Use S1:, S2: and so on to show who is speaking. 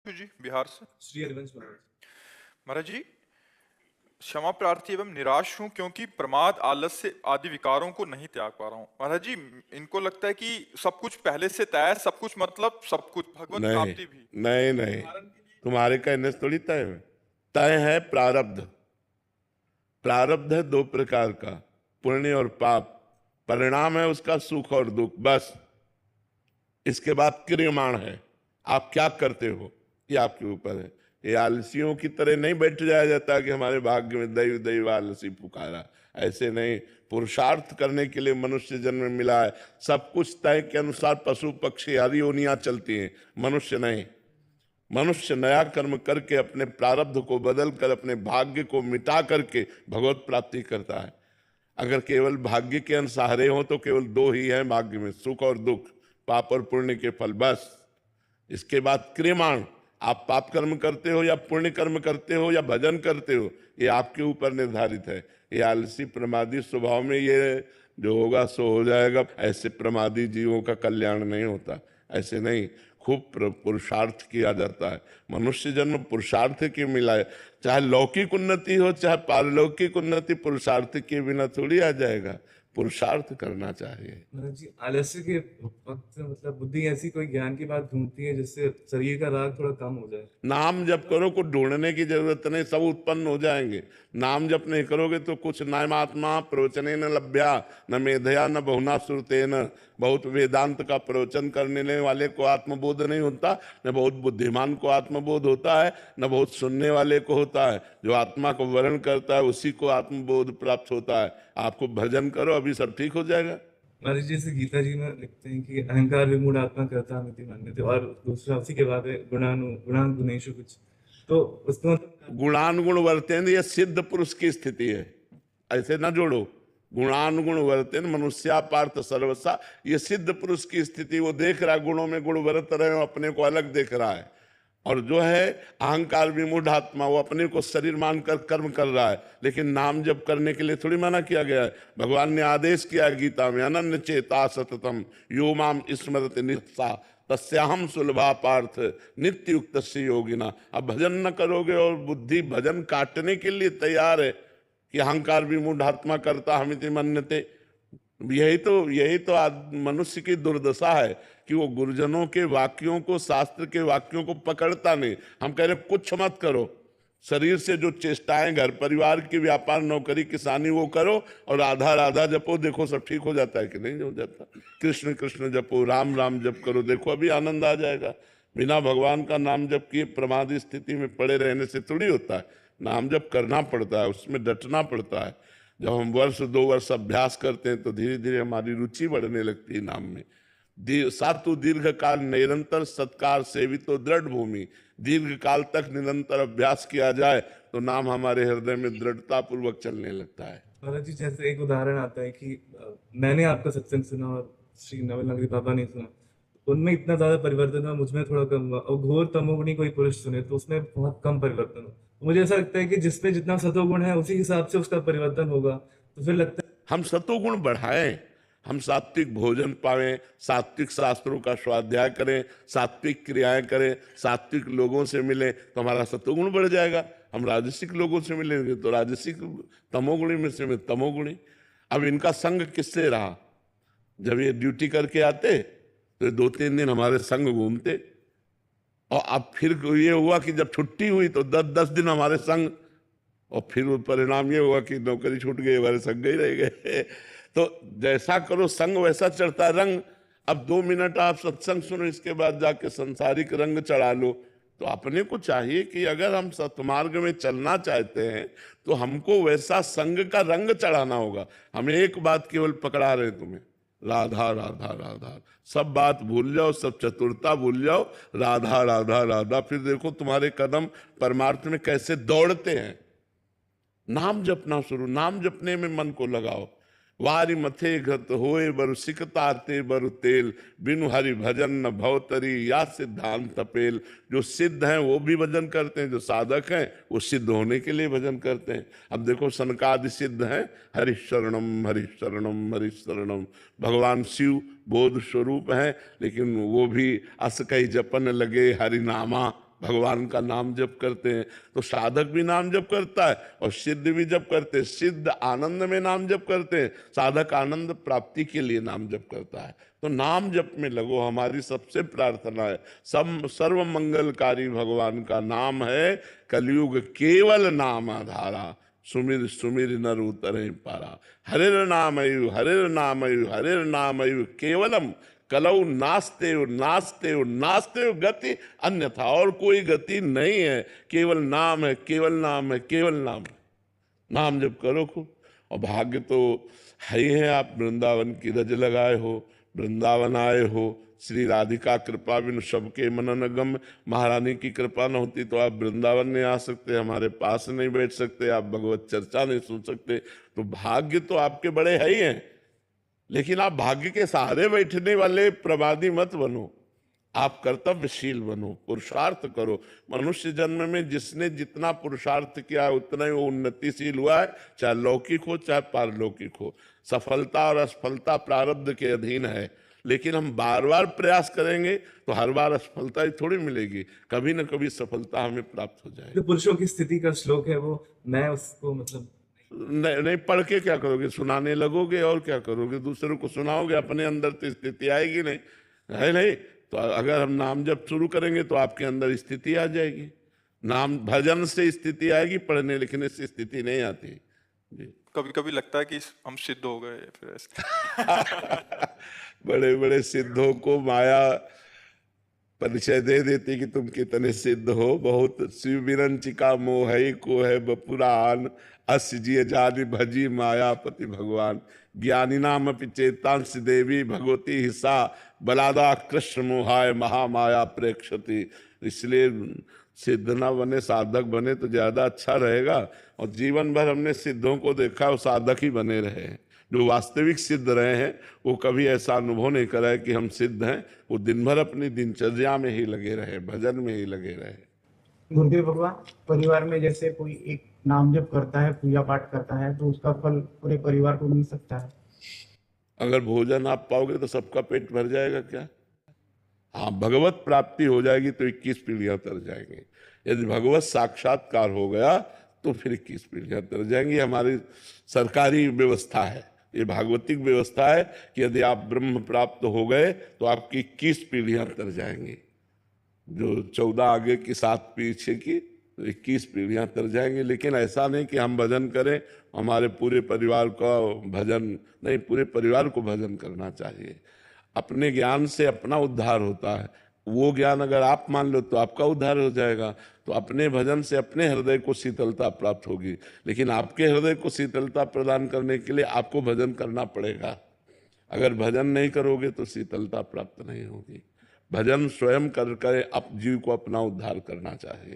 S1: जी बिहार से।
S2: श्री हरिवंश महाराज।
S1: महाराज जी, क्षमा प्रार्थी एवं निराश हूं क्योंकि प्रमाद आलस्य आदि विकारों को नहीं त्याग पा रहा हूं। महाराज जी, इनको लगता है कि सब कुछ पहले से तय है, सब कुछ मतलब सब कुछ भगवत
S3: नहीं
S1: प्राप्ति भी।
S3: नहीं नहीं, तुम्हारे कहने से थोड़ी तय है। तय है प्रारब्ध। प्रारब्ध है दो प्रकार का, पुण्य और पाप। परिणाम है उसका सुख और दुख, बस। इसके बाद क्रियमाण है, आप क्या करते हो ये आपके ऊपर है। ये आलसियों की तरह नहीं बैठ जाया जाता कि हमारे भाग्य में दैव दैव आलसी पुकारा, ऐसे नहीं। पुरुषार्थ करने के लिए मनुष्य जन्म मिला है। सब कुछ तय के अनुसार पशु पक्षी आदि योनियां चलती हैं, मनुष्य नहीं। मनुष्य नया कर्म करके अपने प्रारब्ध को बदल कर अपने भाग्य को मिटा करके भगवत प्राप्ति करता है। अगर केवल भाग्य के अनुसारे हो तो केवल दो ही है भाग्य में, सुख और दुख, पाप और पुण्य के फल, बस। इसके बाद क्रियमाण, आप पाप कर्म करते हो या पुण्य कर्म करते हो या भजन करते हो, ये आपके ऊपर निर्धारित है। ये आलसी प्रमादी स्वभाव में ये जो होगा सो हो जाएगा, ऐसे प्रमादी जीवों का कल्याण नहीं होता। ऐसे नहीं, खूब पुरुषार्थ किया जाता है। मनुष्य जन्म पुरुषार्थ के मिला है। चाहे लौकिक उन्नति हो चाहे पारलौकिक उन्नति, पुरुषार्थ के बिना थोड़ी आ जाएगा। पुरुषार्थ करना चाहिए।
S2: महाराज जी, आलस्य के वक्त मतलब बुद्धि ऐसी कोई ज्ञान की बात ढूंढती है जिससे शरीर का राग थोड़ा कम हो जाए।
S3: नाम जप करो, कुछ ढूंढने की जरूरत नहीं, सब उत्पन्न हो जाएंगे। नाम जप नहीं करोगे तो कुछ नामात्मा प्रवचने न लभ्या न मेधया न बहुना श्रुतेन। बहुत वेदांत का प्रवचन करने वाले को आत्मबोध नहीं होता, न बहुत बुद्धिमान को आत्मबोध होता है, न बहुत सुनने वाले को होता है। जो आत्मा को वर्ण करता है उसी को आत्मबोध प्राप्त होता है। आपको भजन करो, अभी सब ठीक हो जाएगा।
S2: महाराज जी, जैसे गीता जी में लिखते हैं कि अहंकार विमूढ़ आत्मा करता मिति मान्यते, और दूसरा उसी के बाद है गुणान गुणेशु कुछ। तो उसको मतलब
S3: गुणानुगुण वर्तेन, ये सिद्ध पुरुष की स्थिति है, ऐसे ना जोड़ो। गुणानुगुण वर्तेन मनुष्या पार्थ सर्वसा, ये सिद्ध पुरुष की स्थिति। वो देख रहा है गुणों में गुण वर्त रहे हो, अपने को अलग देख रहा है। और जो है अहंकार विमूढ़ आत्मा, वो अपने को शरीर मानकर कर्म कर रहा है। लेकिन नाम जप करने के लिए थोड़ी मना किया गया है। भगवान ने आदेश किया है गीता में, अनन्य चेता सततम यो माम स्मरति नित्सा तस्याहम सुलभा पार्थ नित्य युक्त योगिना। अब भजन न करोगे और बुद्धि भजन काटने के लिए तैयार है कि अहंकार विमूढ़ आत्मा करता हमिति मन्यते। यही तो मनुष्य की दुर्दशा है कि वो गुरुजनों के वाक्यों को, शास्त्र के वाक्यों को पकड़ता नहीं। हम कह रहे कुछ मत करो, शरीर से जो चेष्टाएं, घर परिवार की, व्यापार नौकरी किसानी, वो करो और राधा राधा जपो, देखो सब ठीक हो जाता है कि नहीं हो जाता। कृष्ण कृष्ण जपो, राम राम जप करो, देखो अभी आनंद आ जाएगा। बिना भगवान का नाम जप किए प्रमादी स्थिति में पड़े रहने से थोड़ी होता है। नाम जप करना पड़ता है, उसमें डटना पड़ता है। जब हम वर्ष 2 वर्ष अभ्यास करते हैं तो धीरे धीरे हमारी रुचि बढ़ने लगती है नाम में। सातु दीर्घ काल निरंतर सत्कार सेवितो दृढ़ भूमि। दीर्घ काल तक निरंतर अभ्यास किया जाए तो नाम हमारे हृदय में दृढ़ता पूर्वक चलने लगता है।
S2: महाराज जी, जैसे एक उदाहरण आता है कि मैंने आपका सत्संग सुना और श्री नवल नगरी बाबा ने सुना, उनमें इतना ज्यादा परिवर्तन हुआ, मुझमें थोड़ा कम हुआ। और घोर तमोगुणी कोई पुरुष सुने तो उसमें बहुत कम परिवर्तन हुआ। तो मुझे ऐसा लगता है कि जिसमें जितना सतोगुण है उसी हिसाब से उसका परिवर्तन होगा। तो फिर लगता है
S3: हम सतोगुण बढ़ाएं, हम सात्विक भोजन पावें, सात्विक शास्त्रों का स्वाध्याय करें, सात्विक क्रियाएं करें, सात्विक लोगों से मिलें तो हमारा सतोगुण बढ़ जाएगा। हम राजसिक लोगों से मिलेंगे तो राजसिक, तमोगुणी में से तमोगुणी। अब इनका संग किससे रहा? जब ये ड्यूटी करके आते तो 2-3 दिन हमारे संग घूमते, और अब फिर ये हुआ कि जब छुट्टी हुई तो 10-10 दिन हमारे संग, और फिर परिणाम ये हुआ कि नौकरी छूट गई, हमारे संग ही रह गए। तो जैसा करो संग वैसा चढ़ता है रंग। अब 2 मिनट आप सत्संग सुनो, इसके बाद जाके संसारिक रंग चढ़ा लो। तो अपने को चाहिए कि अगर हम सतमार्ग में चलना चाहते हैं तो हमको वैसा संग का रंग चढ़ाना होगा। हम एक बात केवल पकड़ा रहे तुम्हें, राधा राधा राधा, सब बात भूल जाओ, सब चतुरता भूल जाओ, राधा राधा राधा। फिर देखो तुम्हारे कदम परमार्थ में कैसे दौड़ते हैं। नाम जपना शुरू, नाम जपने में मन को लगाओ। वारी मथे घत होए बरु सिकतारते बरु तेल, बिनु हरि भजन न भवतरी या सिद्धांत तपेल। जो सिद्ध हैं वो भी भजन करते हैं, जो साधक हैं वो सिद्ध होने के लिए भजन करते हैं। अब देखो सनकादि सिद्ध हैं, हरिशरणम हरिशरणम हरिशरणम। भगवान शिव बोध स्वरूप हैं, लेकिन वो भी अस कई जपन लगे हरिनामा। भगवान का नाम जप करते हैं तो साधक भी नाम जप करता है और सिद्ध भी जप करते हैं। सिद्ध आनंद में नाम जप करते हैं, साधक आनंद प्राप्ति के लिए नाम जप करता है। तो नाम जप में लगो, हमारी सबसे प्रार्थना है। सब सर्व मंगलकारी भगवान का नाम है। कलयुग केवल नाम आधारा, सुमिर सुमिर नर उतरे पारा। हरिर नामयु हरिर नामयु हरिर नामयु केवलम कलौ नास्ते नास्ते नास्ते गति अन्यथा, और कोई गति नहीं है। केवल नाम है, केवल नाम है, केवल नाम है। नाम जब करो खूब। और भाग्य तो है ही है, आप वृंदावन की रज लगाए हो, वृंदावन आए हो। श्री राधिका कृपा बिन सबके मनन गम। महारानी की कृपा न होती तो आप वृंदावन नहीं आ सकते, हमारे पास नहीं बैठ सकते, आप भगवत चर्चा नहीं सुन सकते। तो भाग्य तो आपके बड़े है ही हैं, लेकिन आप भाग्य के सहारे बैठने वाले प्रमादी मत बनो। आप कर्तव्यशील बनो, पुरुषार्थ करो। मनुष्य जन्म में जिसने जितना पुरुषार्थ किया उतना ही वो उन्नतिशील हुआ है, चाहे लौकिक हो चाहे पारलौकिक हो। सफलता और असफलता प्रारब्ध के अधीन है, लेकिन हम बार बार प्रयास करेंगे तो हर बार असफलता ही थोड़ी मिलेगी, कभी न कभी सफलता हमें प्राप्त हो जाएगी।
S2: जो पुरुषों की स्थिति का श्लोक है वो मैं उसको मतलब
S3: नहीं पढ़ के क्या करोगे, सुनाने लगोगे और क्या करोगे, दूसरों को सुनाओगे, अपने अंदर तो स्थिति आएगी नहीं, है नहीं। तो अगर हम नाम जब शुरू करेंगे तो आपके अंदर स्थिति आ जाएगी। नाम भजन से स्थिति आएगी, पढ़ने लिखने से स्थिति नहीं आती जी।
S1: कभी कभी लगता है कि हम सिद्ध हो गए फिर ऐसे।
S3: बड़े बड़े सिद्धों को माया परिचय दे देती कि तुम कितने सिद्ध हो। बहुत शिव विरंचिका मोहई को है बपुरान, अस जिय जानि भजी मायापति भगवान। ज्ञानी नाम अपि चेतांश देवी भगवती हिस्सा, बलादा कृष्ण मोहाय महामाया प्रेक्षति। इसलिए सिद्ध ना बने, साधक बने तो ज्यादा अच्छा रहेगा। और जीवन भर हमने सिद्धों को देखा, वो साधक ही बने रहे। जो वास्तविक सिद्ध रहे हैं वो कभी ऐसा अनुभव नहीं करा है कि हम सिद्ध हैं। वो दिन भर अपनी दिनचर्या में ही लगे रहे, भजन में ही लगे रहे।
S4: गुरुदेव भगवान, परिवार में जैसे कोई एक नाम जप करता है, पूजा पाठ करता है, तो उसका फल पूरे परिवार को मिल सकता है।
S3: अगर भोजन आप पाओगे तो सबका पेट भर जाएगा क्या? हाँ, भगवत प्राप्ति हो जाएगी तो 21 पीढ़ियां तर जाएंगी। यदि भगवत साक्षात्कार हो गया तो फिर 21 पीढ़ियां तर जाएंगी। हमारी सरकारी व्यवस्था है, ये भागवतिक व्यवस्था है कि यदि आप ब्रह्म प्राप्त हो गए तो आपकी 21 पीढ़ियां तर जाएंगी। जो 14 आगे की 7 पीछे की, तो 21 पीढ़ियां तर जाएंगी। लेकिन ऐसा नहीं कि हम भजन करें, हमारे पूरे परिवार का भजन नहीं, पूरे परिवार को भजन करना चाहिए। अपने ज्ञान से अपना उद्धार होता है, वो ज्ञान अगर आप मान लो तो आपका उद्धार हो जाएगा। तो अपने भजन से अपने हृदय को शीतलता प्राप्त होगी, लेकिन आपके हृदय को शीतलता प्रदान करने के लिए आपको भजन करना पड़ेगा। अगर भजन नहीं करोगे तो शीतलता प्राप्त नहीं होगी। भजन स्वयं कर आप जीव को अपना उद्धार करना चाहिए।